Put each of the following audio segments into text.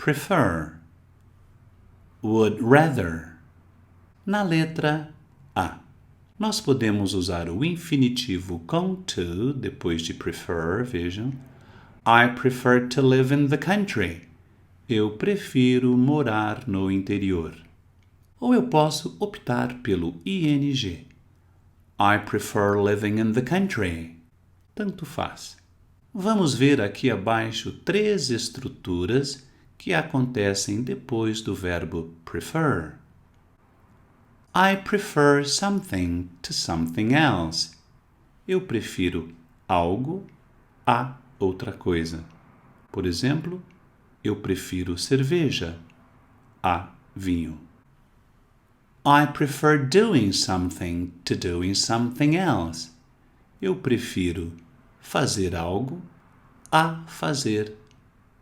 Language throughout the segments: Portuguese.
prefer, would rather. Na letra A, nós podemos usar o infinitivo com to depois de prefer, vejam. I prefer to live in the country. Eu prefiro morar no interior. Ou eu posso optar pelo ing. I prefer living in the country. Tanto faz. Vamos ver aqui abaixo 3 estruturas que acontecem depois do verbo prefer. I prefer something to something else. Eu prefiro algo a outra coisa. Por exemplo, eu prefiro cerveja a vinho. I prefer doing something to doing something else. Eu prefiro fazer algo a fazer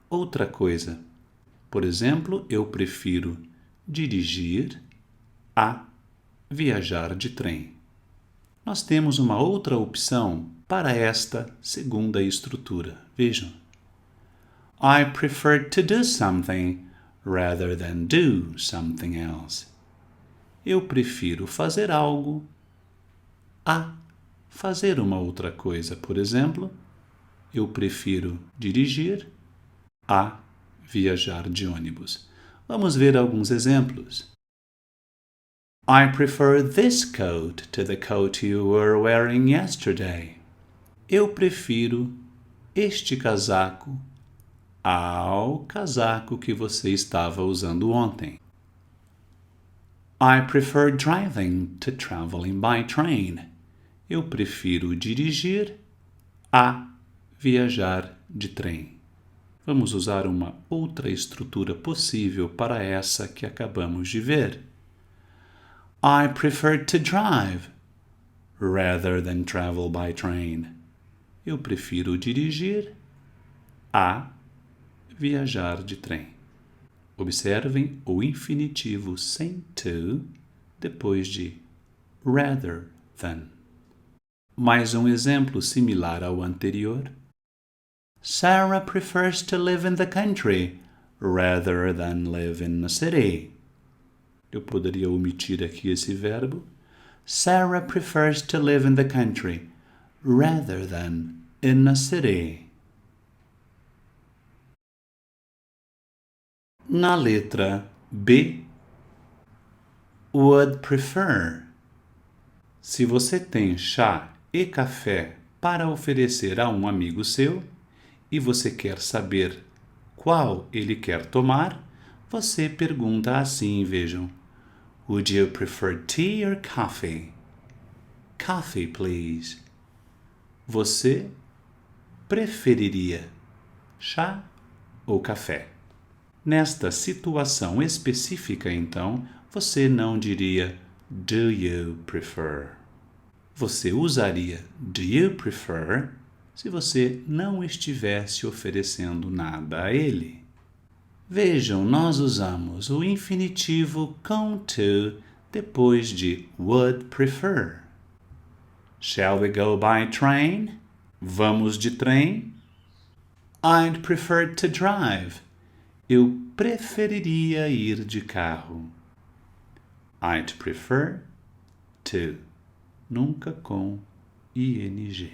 outra coisa. Por exemplo, eu prefiro dirigir a viajar de trem. Nós temos uma outra opção para esta segunda estrutura. Vejam. I prefer to do something rather than do something else. Eu prefiro fazer algo a fazer uma outra coisa. Por exemplo, eu prefiro dirigir a viajar de ônibus. Vamos ver alguns exemplos. I prefer this coat to the coat you were wearing yesterday. Eu prefiro este casaco ao casaco que você estava usando ontem. I prefer driving to traveling by train. Eu prefiro dirigir a viajar de trem. Vamos usar uma outra estrutura possível para essa que acabamos de ver. I prefer to drive rather than travel by train. Eu prefiro dirigir a viajar de trem. Observem o infinitivo sem to depois de rather than. Mais um exemplo similar ao anterior. Sarah prefers to live in the country rather than live in a city. Eu poderia omitir aqui esse verbo. Sarah prefers to live in the country rather than in a city. Na letra B, would prefer. Se você tem chá e café para oferecer a um amigo seu e você quer saber qual ele quer tomar, você pergunta assim, vejam. Would you prefer tea or coffee? Coffee, please. Você preferiria chá ou café? Nesta situação específica, então, você não diria do you prefer. Você usaria do you prefer se você não estivesse oferecendo nada a ele. Vejam, nós usamos o infinitivo com to depois de would prefer. Shall we go by train? Vamos de trem? I'd prefer to drive. Eu preferiria ir de carro. I'd prefer to. Nunca com ing.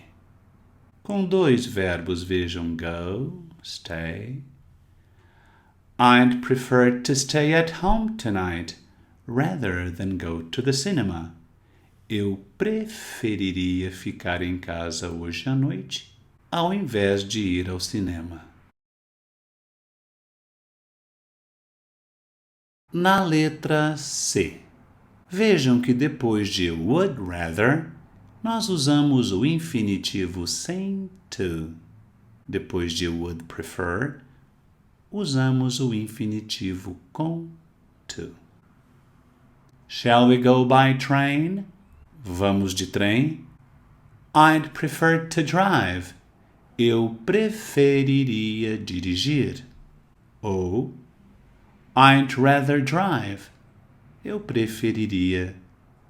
Com 2 verbos, vejam go, stay. I'd prefer to stay at home tonight rather than go to the cinema. Eu preferiria ficar em casa hoje à noite ao invés de ir ao cinema. Na letra C, vejam que depois de would rather, nós usamos o infinitivo sem to. Depois de would prefer, usamos o infinitivo com to. Shall we go by train? Vamos de trem? I'd prefer to drive. Eu preferiria dirigir. Ou I'd rather drive. Eu preferiria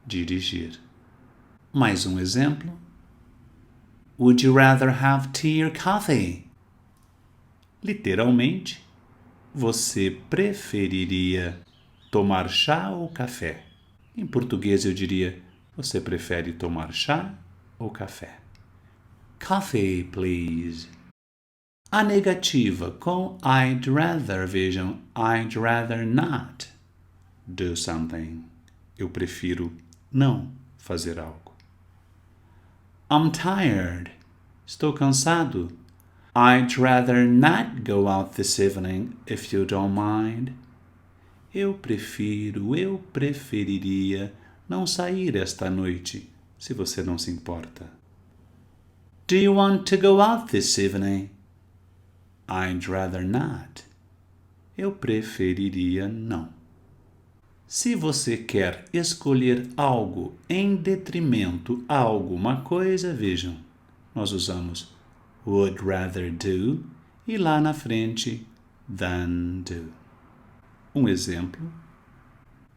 dirigir. Mais um exemplo. Would you rather have tea or coffee? Literalmente, Você preferiria tomar chá ou café? Em português eu diria, você prefere tomar chá ou café? Coffee, please. A negativa com I'd rather, vejam, I'd rather not do something. Eu prefiro não fazer algo. I'm tired. Estou cansado. I'd rather not go out this evening if you don't mind. Eu preferiria não sair esta noite, se você não se importa. Do you want to go out this evening? I'd rather not. Eu preferiria não. Se você quer escolher algo em detrimento a alguma coisa, vejam, nós usamos would rather do e lá na frente than do. Um exemplo.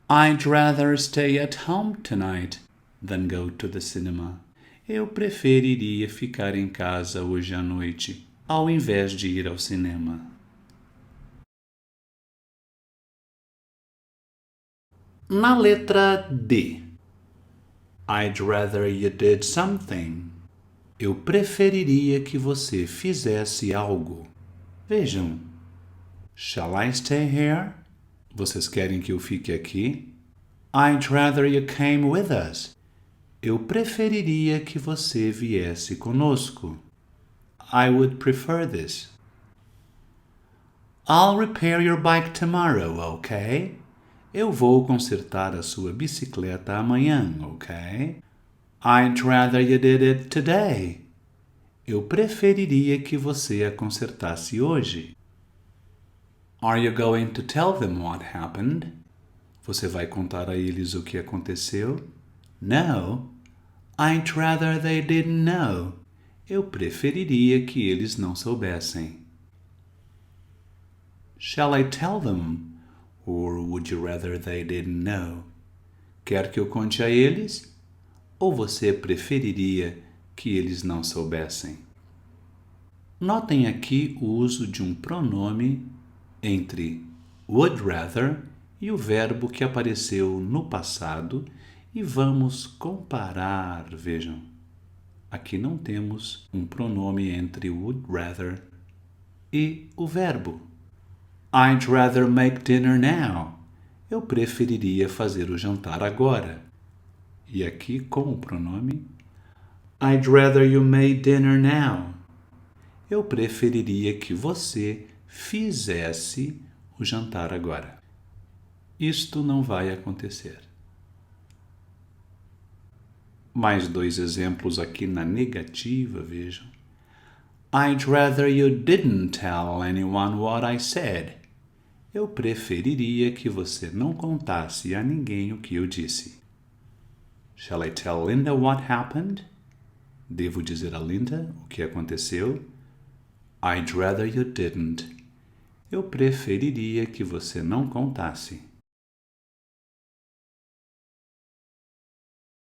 I'd rather stay at home tonight than go to the cinema. Eu preferiria ficar em casa hoje à noite, ao invés de ir ao cinema. Na letra D. I'd rather you did something. Eu preferiria que você fizesse algo. Vejam. Shall I stay here? Vocês querem que eu fique aqui? I'd rather you came with us. Eu preferiria que você viesse conosco. I would prefer this. I'll repair your bike tomorrow, okay? Eu vou consertar a sua bicicleta amanhã, ok? I'd rather you did it today. Eu preferiria que você a consertasse hoje. Are you going to tell them what happened? Você vai contar a eles o que aconteceu? No. I'd rather they didn't know. Eu preferiria que eles não soubessem. Shall I tell them? Or would you rather they didn't know? Quer que eu conte a eles? Ou você preferiria que eles não soubessem? Notem aqui o uso de um pronome entre would rather e o verbo que apareceu no passado e vamos comparar, vejam. Aqui não temos um pronome entre would rather e o verbo. I'd rather make dinner now. Eu preferiria fazer o jantar agora. E aqui com o pronome I'd rather you made dinner now. Eu preferiria que você fizesse o jantar agora. Isto não vai acontecer. Mais 2 exemplos aqui na negativa, vejam. I'd rather you didn't tell anyone what I said. Eu preferiria que você não contasse a ninguém o que eu disse. Shall I tell Linda what happened? Devo dizer a Linda o que aconteceu? I'd rather you didn't. Eu preferiria que você não contasse.